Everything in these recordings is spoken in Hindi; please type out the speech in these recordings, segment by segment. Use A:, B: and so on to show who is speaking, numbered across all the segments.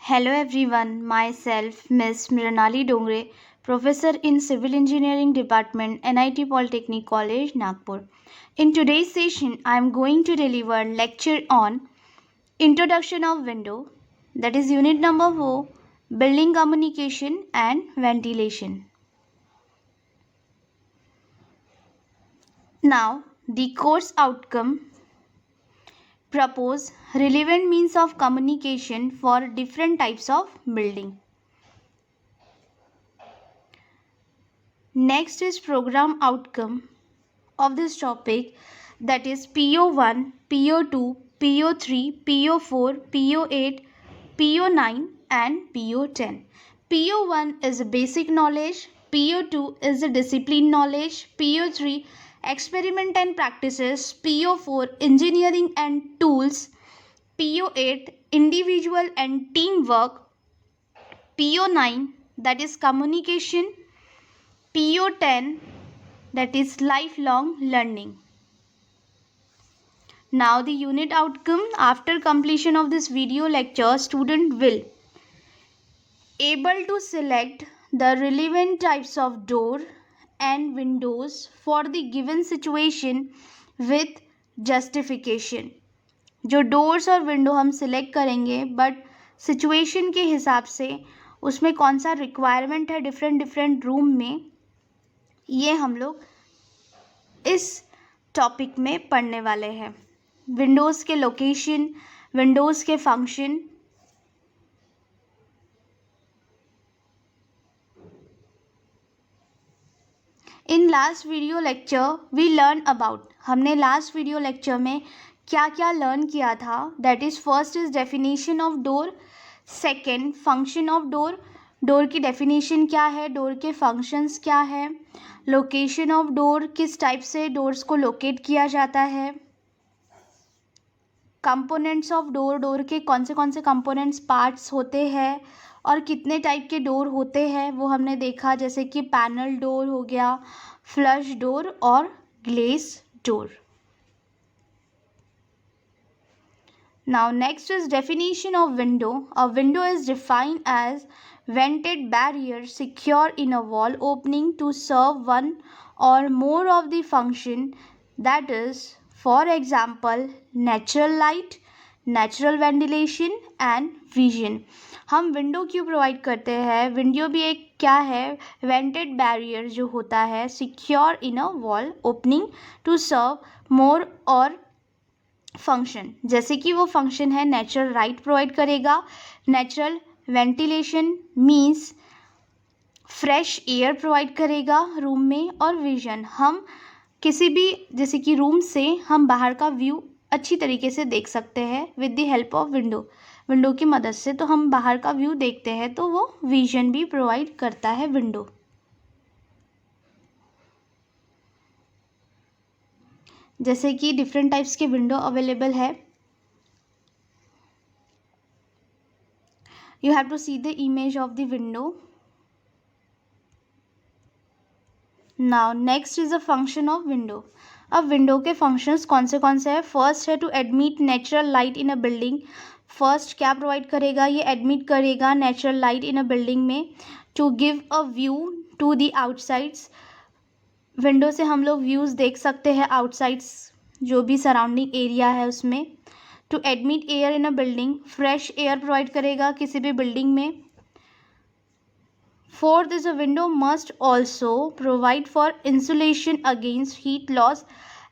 A: Hello everyone, myself Miss Miranali Dongre, Professor in Civil Engineering Department, NIT Polytechnic College, Nagpur. In today's session, I am going to deliver lecture on Introduction of Window, that is unit number 4, Building Communication and Ventilation. Now, the course outcome propose relevant means of communication for different types of building. Next is program outcome of this topic, that is PO1, PO2, PO3, PO4, PO8, PO9 and PO10. PO1 is basic knowledge, PO2 is the discipline knowledge, PO3 experiment and practices, PO4 engineering and tools, PO8 individual and teamwork, PO9 that is communication, PO10 that is lifelong learning. Now the unit outcome: after completion of this video lecture, student will able to select the relevant types of door and windows for the given situation with justification. जो डोर्स और विंडो हम सिलेक्ट करेंगे बट सिचुएशन के हिसाब से उसमें कौन सा रिक्वायरमेंट है डिफरेंट डिफरेंट रूम में, ये हम लोग इस टॉपिक में पढ़ने वाले हैं. विंडोज़ के लोकेशन, विंडोज़ के function. In last video lecture we learn about, हमने लास्ट वीडियो लेक्चर में क्या क्या लर्न किया था. That is first is definition of door, second function of door, door की डेफिनेशन क्या है, डोर के फंक्शंस क्या है, लोकेशन ऑफ डोर, किस टाइप से डोर्स को लोकेट किया जाता है, कंपोनेंट्स ऑफ डोर, डोर के कौन से कंपोनेंट्स पार्ट्स होते हैं और कितने टाइप के डोर होते हैं वो हमने देखा, जैसे कि पैनल डोर हो गया, फ्लश डोर और glace door. Now next is definition of window. A window is defined as vented barrier secure in a wall opening to serve one or more of the function, that is for example natural light, natural ventilation and vision. हम विंडो क्यों प्रोवाइड करते हैं? विंडो भी एक क्या है, वेंटेड बैरियर जो होता है, secure in a wall opening to serve more और फंक्शन, जैसे कि वो फंक्शन है नेचुरल लाइट प्रोवाइड करेगा, natural ventilation means fresh air provide करेगा रूम में, और विजन हम किसी भी जैसे कि रूम से हम बाहर का व्यू अच्छी तरीके से देख सकते हैं with the help of window, window की मदद से तो हम बाहर का व्यू देखते हैं, तो वो विजन भी प्रोवाइड करता है विंडो. जैसे कि डिफरेंट टाइप्स के विंडो अवेलेबल है. You have to see the image of the window. Now next is a function of window. अब विंडो के फंक्शंस कौन से हैं? फर्स्ट है to admit natural light in a building. First क्या प्रोवाइड करेगा? ये एडमिट करेगा natural light in a building में. To give a view to the outsides, window से हम लोग व्यूज़ देख सकते हैं आउटसाइड्स जो भी सराउंडिंग एरिया है उसमें. To admit air in a building, fresh air provide करेगा किसी भी बिल्डिंग में. Fourth is a window must also provide for insulation against heat loss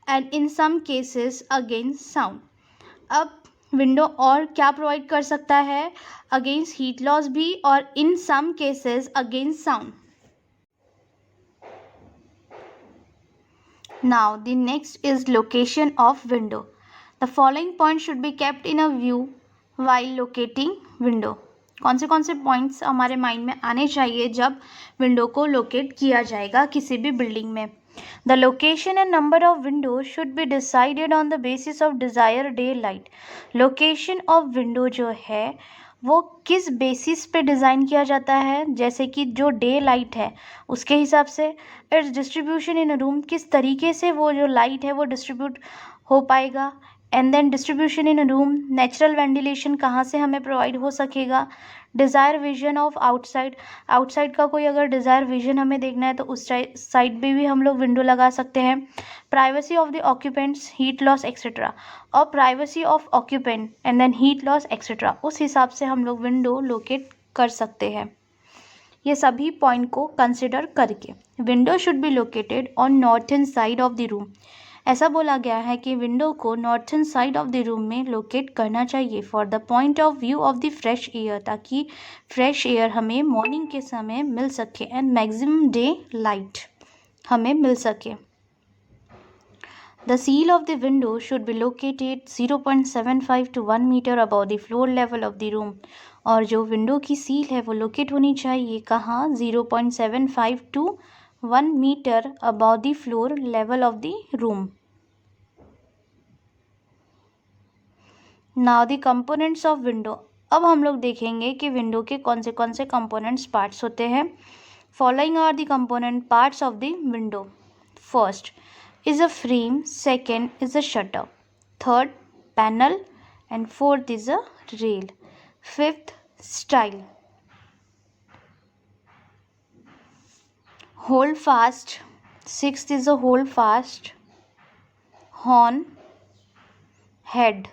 A: and in some cases against sound. अब विंडो और क्या प्रोवाइड कर सकता है? अगेंस्ट हीट लॉस भी और in some cases against sound. Now the next is location of window. The following points should be kept in a view while locating window. कौन से पॉइंट्स हमारे माइंड में आने चाहिए जब विंडो को लोकेट किया जाएगा किसी भी बिल्डिंग में? The location and number of windows should be decided on the basis of desired daylight. Location of window जो है वो किस बेसिस पे डिज़ाइन किया जाता है? जैसे कि जो डे लाइट है उसके हिसाब से. It's distribution in a room, किस तरीके से वो जो लाइट है वो डिस्ट्रीब्यूट हो पाएगा. And then distribution in room, natural ventilation कहाँ से हमें प्रोवाइड हो सकेगा, desire vision of outside, outside का कोई अगर डिज़ायर विजन हमें देखना है तो उस साइड पे भी हम लोग विंडो लगा सकते हैं, privacy of the occupants, heat loss etcetera, और privacy of occupant and then heat loss etcetera, उस हिसाब से हम लोग विंडो लोकेट कर सकते हैं। ये सभी पॉइंट को कंसिडर करके window should be located on northern side of the room, ऐसा बोला गया है कि विंडो को northern side of the room में लोकेट करना चाहिए for the point of view of the fresh air, ताकि फ्रेश एयर हमें मॉर्निंग के समय मिल सके एंड मैक्सिमम डे लाइट हमें मिल सके। The seal of the window should be located 0.75 to 1 meter above the floor level of the room, और जो विंडो की सील है वो लोकेट होनी चाहिए कहाँ, 0.75 to 1 metre above the floor level of the room. Now the components of window, अब हम लोग देखेंगे कि विंडो के कौन से कंपोनेंट्स पार्ट्स होते हैं। Following are the component parts of the window. First is a frame, second is a shutter, third panel, and fourth is a rail, fifth style. Hold fast, sixth is a hold fast, horn, head,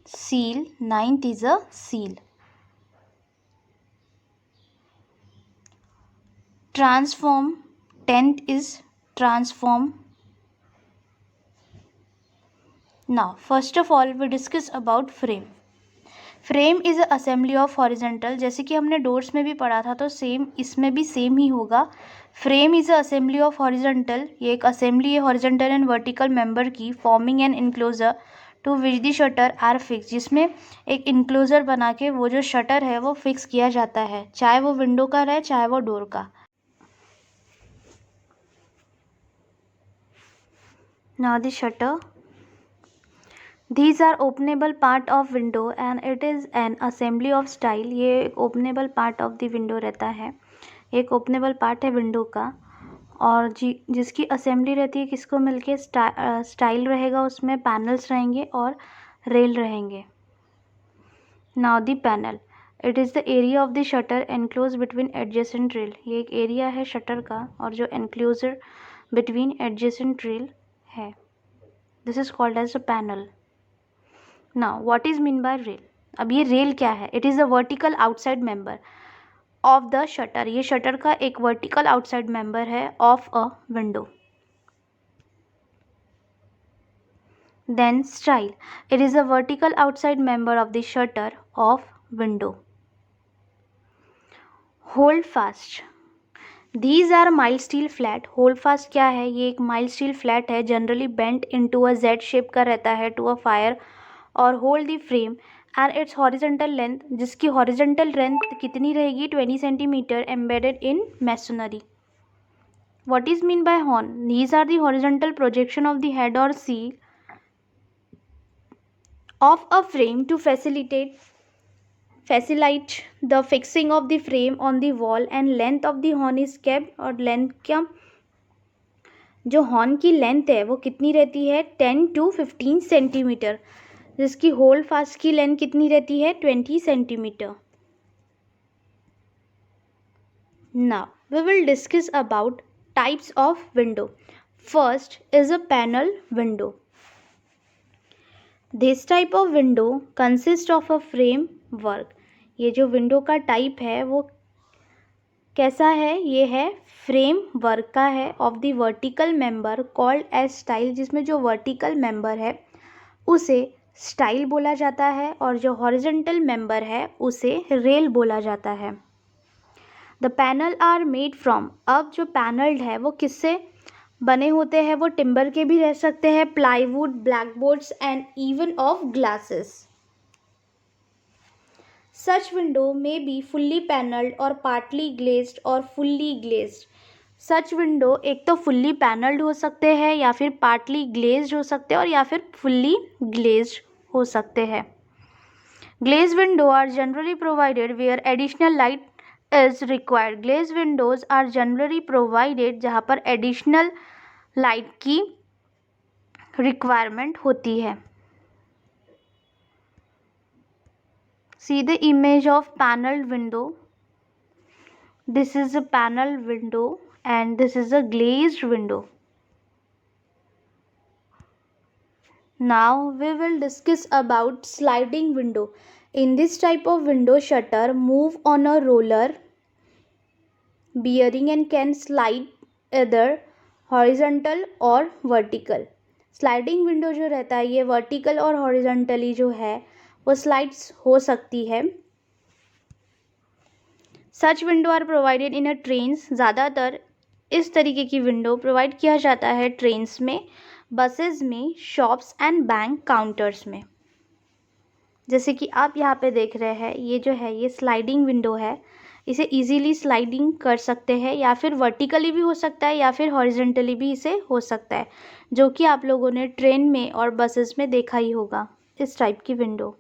A: seal, ninth is a seal. Transform, 10th is transform. Now first of all we discuss about frame. Frame is assembly of horizontal, जैसे कि हमने डोर्स में भी पढ़ा था तो सेम इसमें भी सेम ही होगा। Frame is assembly of horizontal, ये एक असेंबली है हॉरिजेंटल एंड वर्टिकल मेंबर की, forming an enclosure to which the shutter are fix, जिसमें एक इनक्लोजर बना के वो जो शटर है वो फिक्स किया जाता है, चाहे वो विंडो का रहे चाहे वो डोर का। Now the shutter. These are openable part of window and it is an assembly of style. ये एक openable part of the window रहता है, एक openable part है विंडो का, और जिसकी असेंबली रहती है किसको मिलके, स्टाइल रहेगा, उसमें पैनल्स रहेंगे और रेल रहेंगे। Now the panel. It is the area of the shutter enclosed between adjacent rail. ये एक एरिया है शटर का और जो enclosure between adjacent rail है, this is called as a panel. Now what is mean by rail, अब ये रेल क्या है, it is a vertical outside member of the shutter, ये शटर का एक वर्टिकल आउटसाइड मेंबर है of a window. Then stile, it is a vertical outside member of the shutter of window. Hold fast, These are mild steel flat. Hold fast क्या है, ये एक mild steel flat है, generally bent into a Z shape का रहता है to a fire, और hold the frame and its horizontal length, जिसकी horizontal length कितनी रहेगी, 20 centimeter, embedded in masonry. What is mean by horn? These are the horizontal projection of the head or seal of a frame to facilitate the fixing of the frame on the wall, and length of the horn is kept, और लेंथ क्या, जो हॉर्न की लेंथ है वो कितनी रहती है, 10 to 15 सेंटीमीटर, जिसकी होल्ड फास्ट की लेंथ कितनी रहती है, 20 centimetre. Now we will discuss about types of window. First is a panel window. This type of window consist of a frame work, ये जो विंडो का टाइप है वो कैसा है, ये है फ्रेम वर्क का है, of the vertical member called as stile, जिसमें जो वर्टिकल मेंबर है उसे स्टाइल बोला जाता है और जो हॉरिजॉन्टल मेंबर है उसे रेल बोला जाता है। The panel are made from, अब जो पैनल्ड है वो किससे बने होते हैं, वो टिम्बर के भी रह सकते हैं, plywood, blackboards and even of glasses. Such window may be fully panelled or partly glazed or fully glazed. Such window एक तो fully panelled हो सकते हैं या फिर partly glazed हो सकते हैं और या फिर fully glazed हो सकते हैं। Glazed window are generally provided where additional light is required. Glazed windows are generally provided जहाँ पर additional light की रिक्वायरमेंट होती है। See the image of paneled window. This is a paneled window and this is a glazed window. Now we will discuss about sliding window. In this type of window, shutter move on a roller bearing and can slide either horizontal और vertical. स्लाइडिंग विंडो जो रहता है ये वर्टिकल और हॉरिजॉन्टली जो है वो स्लाइड्स हो सकती है। Such window are provided in a trains. ज़्यादातर इस तरीके की विंडो प्रोवाइड किया जाता है ट्रेन्स में, बसेस में, शॉप्स एंड बैंक काउंटर्स में। जैसे कि आप यहाँ पे देख रहे हैं, ये जो है ये स्लाइडिंग विंडो है। इसे इजीली स्लाइडिंग कर सकते हैं या फिर वर्टिकली भी हो सकता है या फिर हॉरिजॉन्टली भी इसे हो सकता है, जो कि आप लोगों ने ट्रेन में और बसेस में देखा ही होगा इस टाइप की window.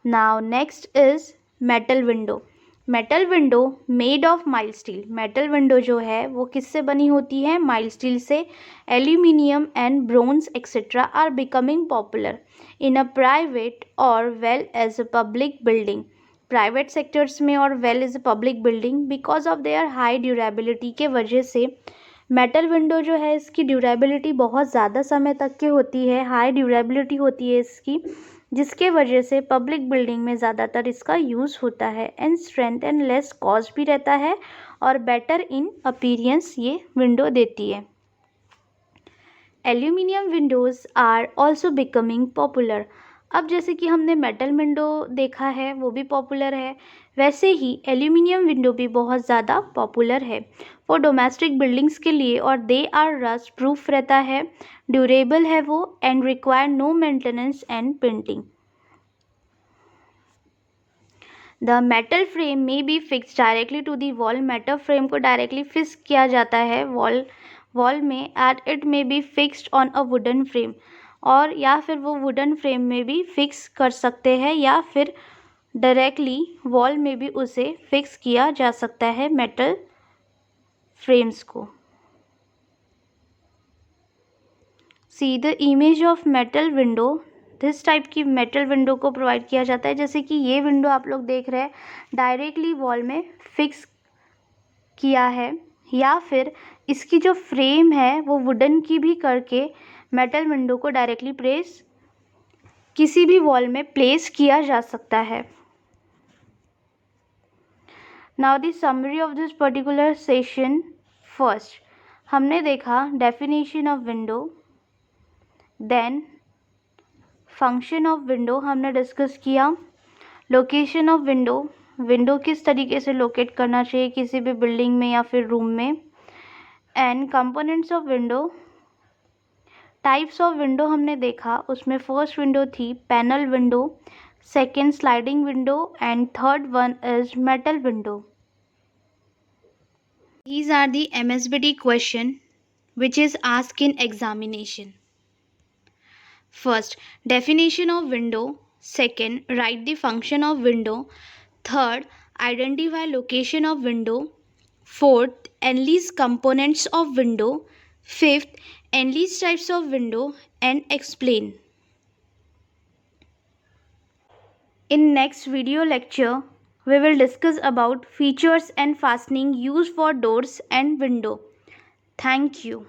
A: Now next is metal window. Metal window made of mild steel. Metal window जो है वो किससे बनी होती है? माइल्ड स्टील से। Aluminium and bronze etcetera are becoming popular in a private और well as a public building. Private sectors में और well as a public building because of their high durability के वजह से मेटल विंडो जो है इसकी ड्यूरेबिलिटी बहुत ज़्यादा समय तक की होती है, हाई ड्यूरेबिलिटी होती है इसकी, जिसके वजह से पब्लिक बिल्डिंग में ज़्यादातर इसका यूज़ होता है। And strength and less cost भी रहता है और बेटर इन अपीयरेंस ये विंडो देती है। Aluminium windows are also becoming popular. अब जैसे कि हमने मेटल विंडो देखा है वो भी पॉपुलर है, वैसे ही एल्यूमिनियम विंडो भी बहुत ज़्यादा पॉपुलर है फॉर डोमेस्टिक बिल्डिंग्स के लिए, और दे आर रस्ट प्रूफ रहता है, ड्यूरेबल है वो and require no maintenance and painting. The metal frame may be fix directly to the wall. Metal frame को डायरेक्टली फिक्स किया जाता है वॉल में। At it may be fixed on a wooden frame, और या फिर वो वुडन फ्रेम में भी फिक्स कर सकते हैं या फिर डायरेक्टली वॉल में भी उसे फिक्स किया जा सकता है मेटल फ्रेम्स को। सी the image of metal window. This type की मेटल विंडो को प्रोवाइड किया जाता है, जैसे कि ये विंडो आप लोग देख रहे हैं डायरेक्टली वॉल में फिक्स किया है, या फिर इसकी जो फ्रेम है वो वुडन की भी करके मेटल विंडो को डायरेक्टली किसी भी वॉल में प्लेस किया जा सकता है। Now the summary of this particular session. First हमने देखा definition of window, then function of window हमने डिस्कस किया, लोकेशन ऑफ विंडो, विंडो किस तरीके से लोकेट करना चाहिए किसी भी बिल्डिंग में या फिर रूम में, and components of window. Types of window हमने देखा, उसमें फर्स्ट विंडो थी panel window, second sliding window and third one is metal window. These are the MSBT question which is asked in examination. First, definition of window. Second, write the function of window. Third, identify location of window. Fourth, enlist components of window. Fifth, enlist types of window and explain. In next video lecture, we will discuss about features and fastening used for doors and window. Thank you.